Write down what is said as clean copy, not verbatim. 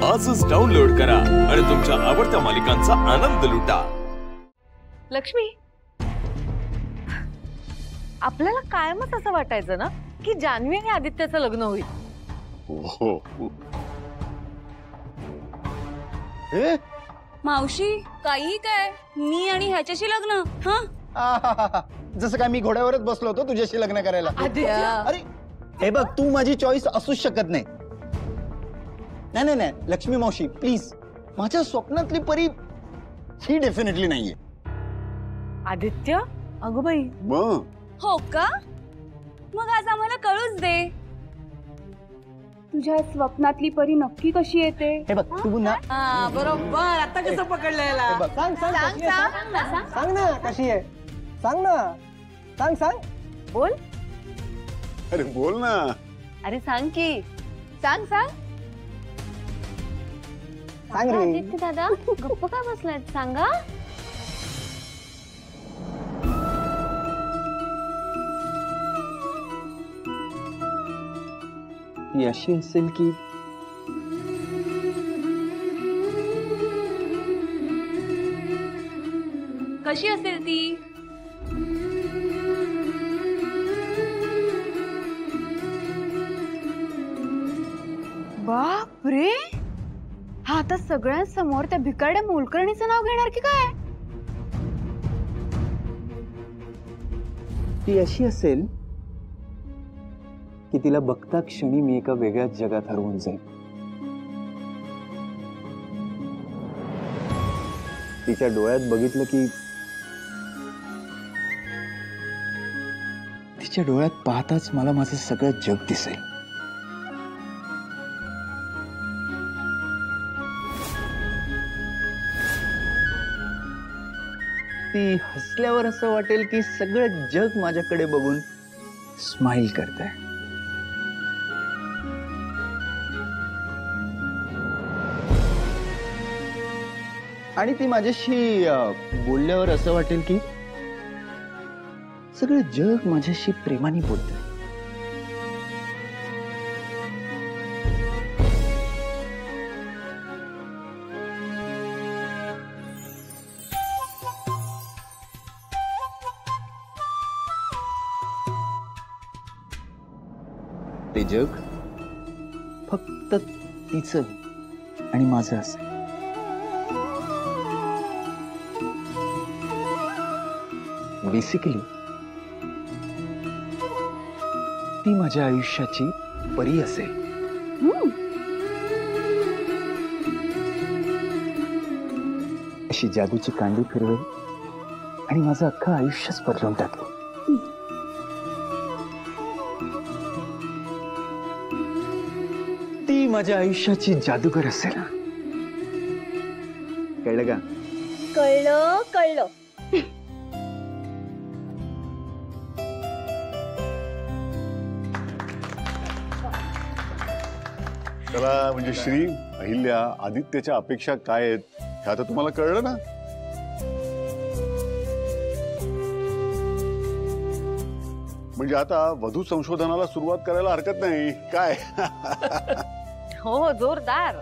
आजच डाउनलोड करा आणि तुमच्या आवडत्या मालिकांचा आनंद लुटा। लक्ष्मी, आपल्याला कायमच असं वाटायचं ना की जान्हवी आणि आदित्यचं लग्न होईल। मावशी काही काय मी आणि ह्याच्याशी लग्न? हा जसं काय मी घोड्यावरच बसलो होतो तुझ्याशी लग्न करायला। अरे हे बघ, तू माझी चॉईस असूच शकत नाही। नाही नाही लक्ष्मी मावशी प्लीज, माझ्या स्वप्नातली परी ही डेफिनेटली नाहीये। आदित्य, अगं बाई, हो का? मग आज आम्हाला कळूच दे, तुझ्या स्वप्नातली परी नक्की कशी येते? हे बघ तू ना, बरोबर आता कसं पकडलेला? सांग सांग सांग ना कशी आहे, सांग ना, सांग सांग बोल। अरे बोल ना। अरे सांग की, सांग सांग सांग रे। आदित्य दादा गप्प का बसलात, सांगा। ती अशी असेल की कशी असेल ती? बाप रे, हा आता सगळ्यांसमोर त्या भिकारड्या मोलकर्णीचं नाव घेणार की काय? ती अशी असेल की तिला बघता क्षणी मी एका वेगळ्याच जगात हरवून जाईल। तिच्या डोळ्यात बघितलं की तिच्या डोळ्यात पाहताच मला माझं सगळं जग दिसेल। ती हसल्यावर असं वाटेल की सगळं जग माझ्याकडे बघून स्माइल करतंय। आणि ती माझ्याशी बोलल्यावर असं वाटेल की सगळं जग माझ्याशी प्रेमाने बोलतंय। ते जग फक्त तिचं आणि माझं असेल। बेसिकली ती माझ्या आयुष्याची परी असेल। अशी जादूची कांडी फिरवेल आणि माझं अख्खं आयुष्यच बदलून टाकेल। ती माझ्या आयुष्याची जादूगर असेल। कळलं का? कळलं कळलं। चला, म्हणजे श्री, अहिल्या, आदित्यच्या अपेक्षा काय आहेत हे आता तुम्हाला कळलं ना? म्हणजे आता वधू संशोधनाला सुरुवात करायला हरकत नाही काय? हो जोरदार।